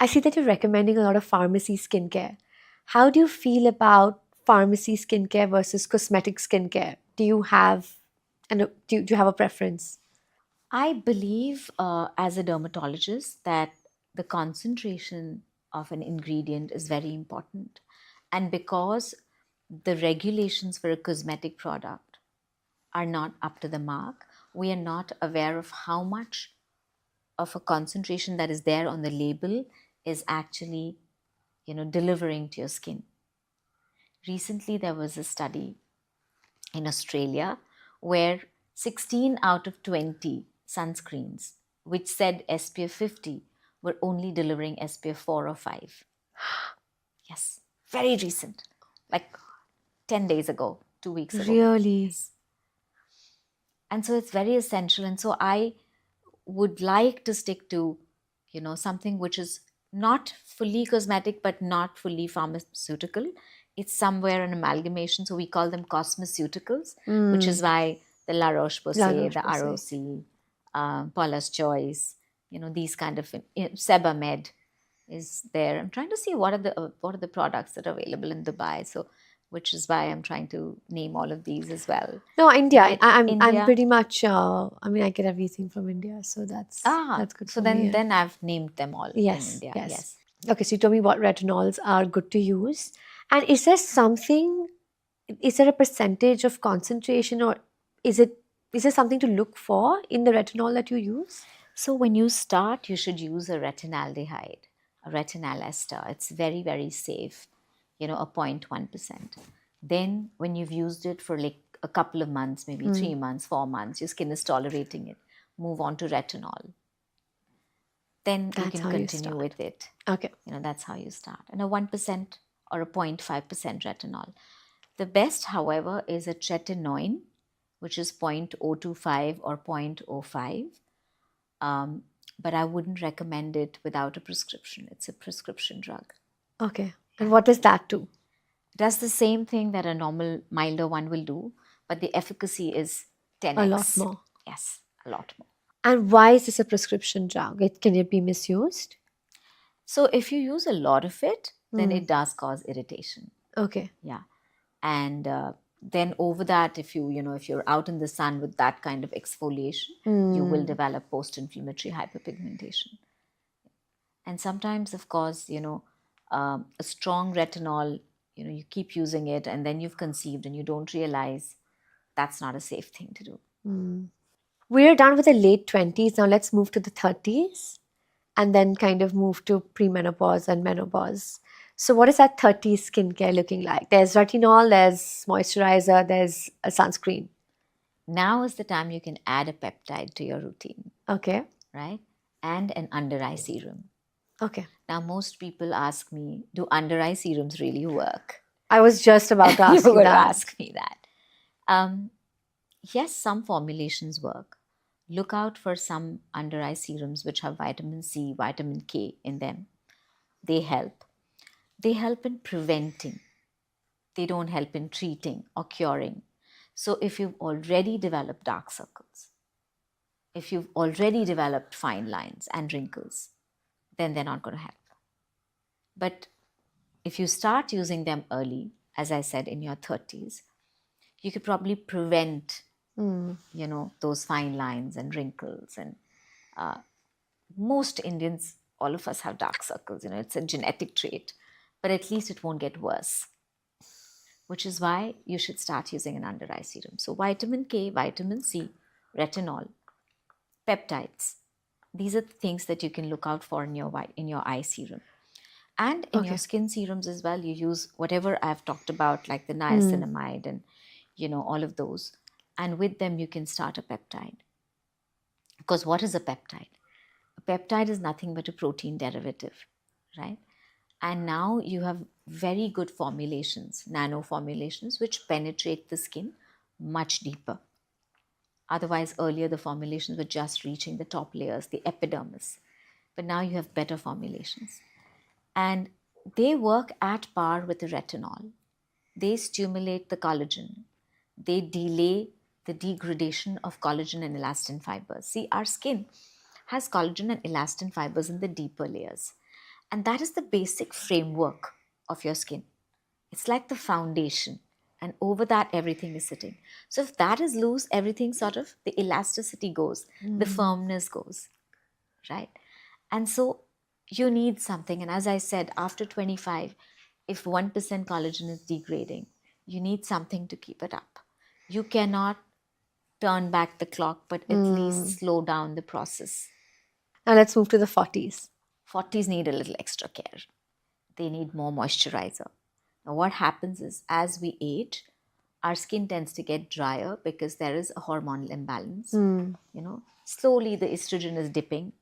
I see that you're recommending a lot of pharmacy skincare. How do you feel about pharmacy skincare versus cosmetic skincare? Do you have do you have a preference? I believe, as a dermatologist, that the concentration of an ingredient is very important. And because the regulations for a cosmetic product are not up to the mark, we are not aware of how much of a concentration that is there on the label is actually, delivering to your skin. Recently, there was a study in Australia where 16 out of 20 sunscreens, which said SPF 50, were only delivering SPF 4 or 5. Yes, very recent, like 10 days ago, 2 weeks ago, maybe. Really? Yes. And so it's very essential. And so I would like to stick to, something which is not fully cosmetic, but not fully pharmaceutical. It's somewhere an amalgamation. So we call them cosmeceuticals, which is Mm, why the La La Roche-Posay, the Roche-Posay. ROC, Paula's Choice, these kind of, Sebamed is there. I'm trying to see what are the products that are available in Dubai. So, which is why I'm trying to name all of these as well. No, India. But I'm India, pretty much. I mean, I get everything from India, so that's good so for me. then Yeah. then I've named them all in Yes, India. yes. Yes. Okay, so you told me what retinols are good to use, and is there something? Is there a percentage of concentration, or is it is there something to look for in the retinol that you use? So when you start, you should use a retinaldehyde, a retinal ester. It's very, very safe, a 0.1%. Then when you've used it for like a couple of months, maybe Hmm, 3 months, 4 months, your skin is tolerating it, move on to retinol. Then you that's can how you continue start. with it. Okay. That's how you start. And a 1% or a 0.5% retinol. The best, however, is a tretinoin, which is 0.025 or 0.05. But I wouldn't recommend it without a prescription. It's a prescription drug. Okay. And Yeah. what does that do? It does the same thing that a normal, milder one will do, but the efficacy is A lot 10x. more. Yes, a lot more. And why is this a prescription drug? Can it be misused? So if you use a lot of it, then Hmm. it does cause irritation. Okay. Yeah. And then over that, if you're out in the sun with that kind of exfoliation, you will Hmm. develop post-inflammatory hyperpigmentation. And sometimes, of course, a strong retinol, you keep using it and then you've conceived and you don't realize that's not a safe thing to do. Hmm. We're done with the late 20s. Now let's move to the 30s and then kind of move to premenopause and menopause. So, what is that 30s skincare looking like? There's retinol, there's moisturizer, there's a sunscreen. Now is the time you can add a peptide to your routine, Okay. right? And an under eye serum. Okay. Now, most people ask me, do under eye serums really work? I was just about to You ask were you going to that. ask me that. Um, yes, some formulations work. Look out for some under eye serums which have vitamin C, vitamin K in them. They help. They help in preventing, they don't help in treating or curing. So, if you've already developed dark circles, if you've already developed fine lines and wrinkles, then they're not going to help. But if you start using them early, as I said, in your 30s, you could probably prevent, Hmm. those fine lines and wrinkles. And most Indians, all of us have dark circles, it's a genetic trait, but at least it won't get worse, which is why you should start using an under eye serum. So, vitamin K, vitamin C, retinol, peptides. These are the things that you can look out for in your eye serum. And in your Okay. skin serums as well, you use whatever I've talked about, like the Hmm. niacinamide and all of those. And with them, you can start a peptide. Because what is a peptide? A peptide is nothing but a protein derivative, right? And now you have very good formulations, nano formulations, which penetrate the skin much deeper. Otherwise, earlier the formulations were just reaching the top layers, the epidermis. But now you have better formulations. And they work at par with the retinol. They stimulate the collagen. They delay the degradation of collagen and elastin fibers. See, our skin has collagen and elastin fibers in the deeper layers. And that is the basic framework of your skin. It's like the foundation. And over that, everything is sitting. So if that is loose, everything sort of, the elasticity goes, the firmness goes, right? And so you need something. And as I said, after 25, if 1% collagen is degrading, you need something to keep it up. You cannot turn back the clock, but at least slow down the process. Now let's move to the 40s. 40s need a little extra care. They need more moisturizer. Now, what happens is as we age, our skin tends to get drier because there is a hormonal imbalance. Slowly the estrogen is dipping,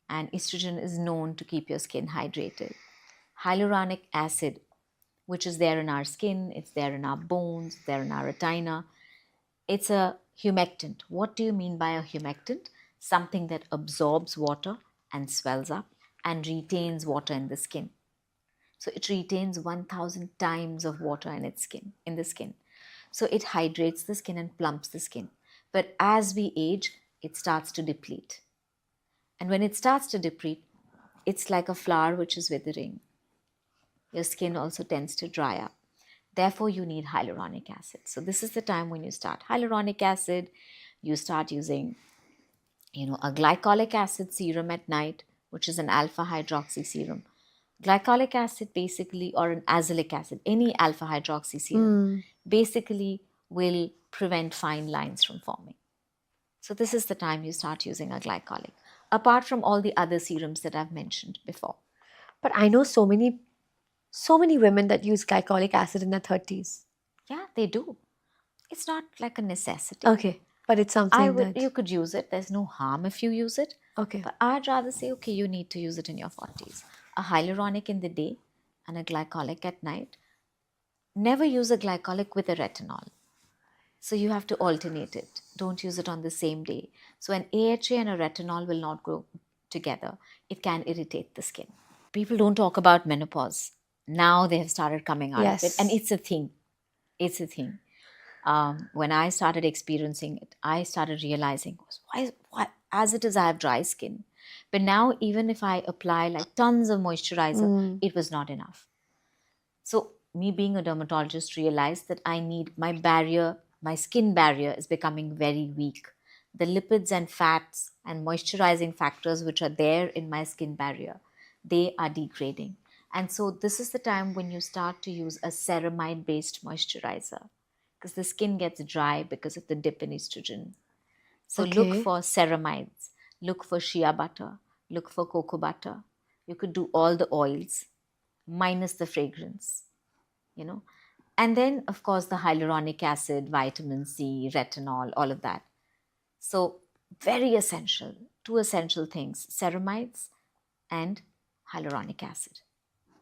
and estrogen is known to keep your skin hydrated. Hyaluronic acid, which is there in our skin, it's there in our bones, it's there in our retina. It's a humectant. What do you mean by a humectant? Something that absorbs water and swells up and retains water in the skin. So it retains 1000 times of water in the skin. So it hydrates the skin and plumps the skin. But as we age, it starts to deplete. And when it starts to deplete, it's like a flower which is withering. Your skin also tends to dry up. Therefore, you need hyaluronic acid. So this is the time when you start hyaluronic acid. You start using, a glycolic acid serum at night, which is an alpha hydroxy serum. Glycolic acid basically, or an azelaic acid, any alpha hydroxy serum, basically will prevent fine lines from forming. So this is the time you start using a glycolic, apart from all the other serums that I've mentioned before. But I know so many women that use glycolic acid in their 30s. Yeah, they do. It's not like a necessity. Okay, but it's something that You could use it. There's no harm if you use it. Okay. But I'd rather say, okay, you need to use it in your 40s. A hyaluronic in the day and a glycolic at night. Never use a glycolic with a retinol. So you have to alternate it. Don't use it on the same day. So an AHA and a retinol will not go together. It can irritate the skin. People don't talk about menopause. Now they have started coming out of it. Yes. And it's a thing. It's a thing. When I started experiencing it, I started realizing, why, as it is, I have dry skin. But now, even if I apply like tons of moisturizer, it was not enough. So, me being a dermatologist realized that I need my skin barrier is becoming very weak. The lipids and fats and moisturizing factors which are there in my skin barrier, they are degrading. And so, this is the time when you start to use a ceramide based moisturizer because the skin gets dry because of the dip in estrogen. So look Okay. for ceramides, look for shea butter, look for cocoa butter. You could do all the oils minus the fragrance, And then, of course, the hyaluronic acid, vitamin C, retinol, all of that. So very essential, two essential things, ceramides and hyaluronic acid.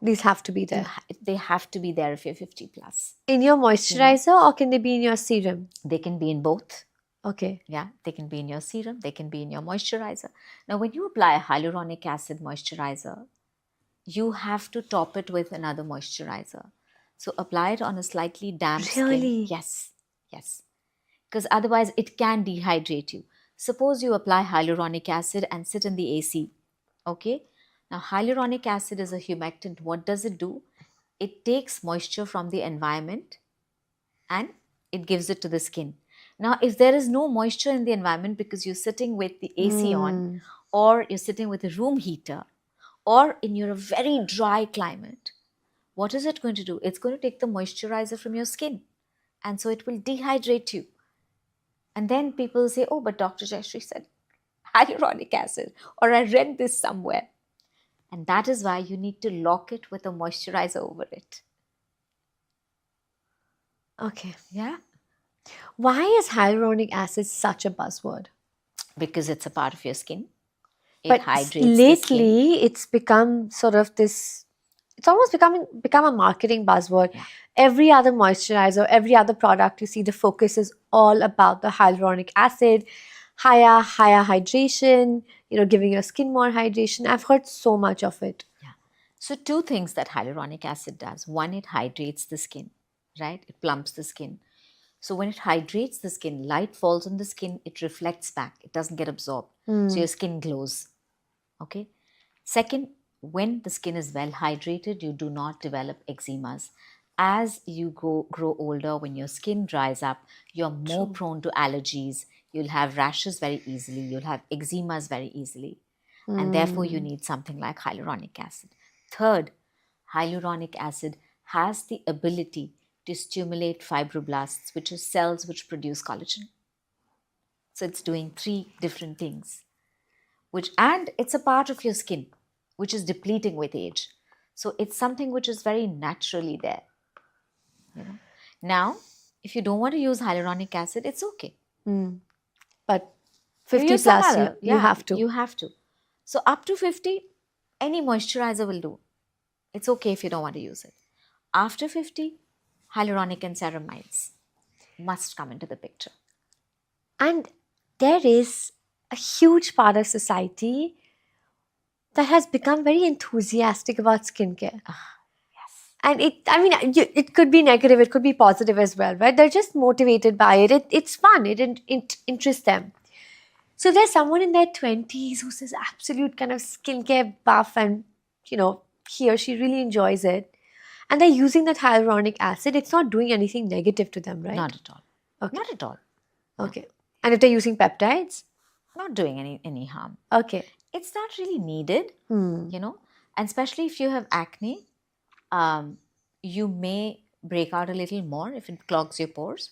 These have to be there. They have to be there if you're 50 plus. In your moisturizer or can they be in your serum? They can be in both. Okay. Yeah, they can be in your serum, they can be in your moisturizer. Now, when you apply a hyaluronic acid moisturizer, you have to top it with another moisturizer. So apply it on a slightly damp Really? skin. Yes. Because otherwise it can dehydrate you. Suppose you apply hyaluronic acid and sit in the AC. Okay? Now, hyaluronic acid is a humectant. What does it do? It takes moisture from the environment and it gives it to the skin. Now, if there is no moisture in the environment because you're sitting with the AC on, or you're sitting with a room heater, or in your very dry climate, what is it going to do? It's going to take the moisturizer from your skin. And so it will dehydrate you. And then people say, oh, but Dr. Jaishree said hyaluronic acid, or I read this somewhere. And that is why you need to lock it with a moisturizer over it. Okay. Yeah. Why is hyaluronic acid such a buzzword? Because it's a part of your skin. It But hydrates the skin. lately, it's become sort of this. It's almost become a marketing buzzword. Yeah. Every other moisturizer, every other product you see, the focus is all about the hyaluronic acid, higher hydration. Giving your skin more hydration. I've heard so much of it. Yeah. So two things that hyaluronic acid does. One, it hydrates the skin, right? It plumps the skin. So when it hydrates the skin, light falls on the skin, it reflects back. It doesn't get absorbed. So your skin glows. Okay. Second, when the skin is well hydrated, you do not develop eczemas. As you grow older, when your skin dries up, you're more True. prone to allergies. You'll have rashes very easily. You'll have eczemas very easily. And therefore, you Mm. need something like hyaluronic acid. Third, hyaluronic acid has the ability to stimulate fibroblasts, which are cells which produce collagen. So it's doing three different things, which, and it's a part of your skin which is depleting with age. So it's something which is very naturally there, you know. Now, if you don't want to use hyaluronic acid, it's okay. Mm. But You 50 use some plus, other, you yeah, have to. you have to. So up to 50, any moisturizer will do. It's okay if you don't want to use it. After 50, hyaluronic and ceramides must come into the picture. And there is a huge part of society that has become very enthusiastic about skincare. Yes. And it could be negative, it could be positive as well, right? They're just motivated by it. It's fun, it interests them. So there's someone in their 20s who's this absolute kind of skincare buff, and, he or she really enjoys it. And they're using that hyaluronic acid. It's not doing anything negative to them, right? Not at all. Okay. Not at all. No. Okay. And if they're using peptides? Not doing any harm. Okay. It's not really needed, Hmm. you know, and especially if you have acne, you may break out a little more if it clogs your pores.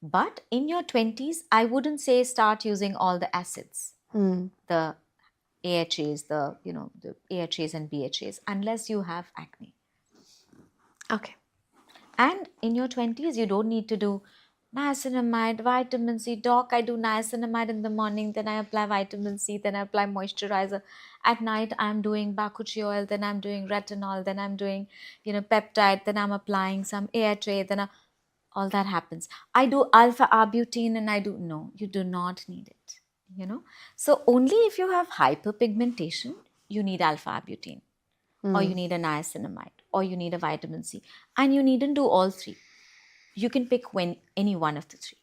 But in your 20s, I wouldn't say start using all the acids, Hmm. the AHAs, the AHAs and BHAs, unless you have acne. Okay. And in your 20s, you don't need to do niacinamide, vitamin C. Doc, I do niacinamide in the morning, then I apply vitamin C, then I apply moisturizer. At night, I'm doing bakuchi oil, then I'm doing retinol, then I'm doing, peptide, then I'm applying some AHA, all that happens. I do alpha arbutin and I do, no, you do not need it. So only if you have hyperpigmentation, you need alpha arbutin, or Hmm. you need a niacinamide, or you need a vitamin C, and you needn't do all three. You can pick any one of the three.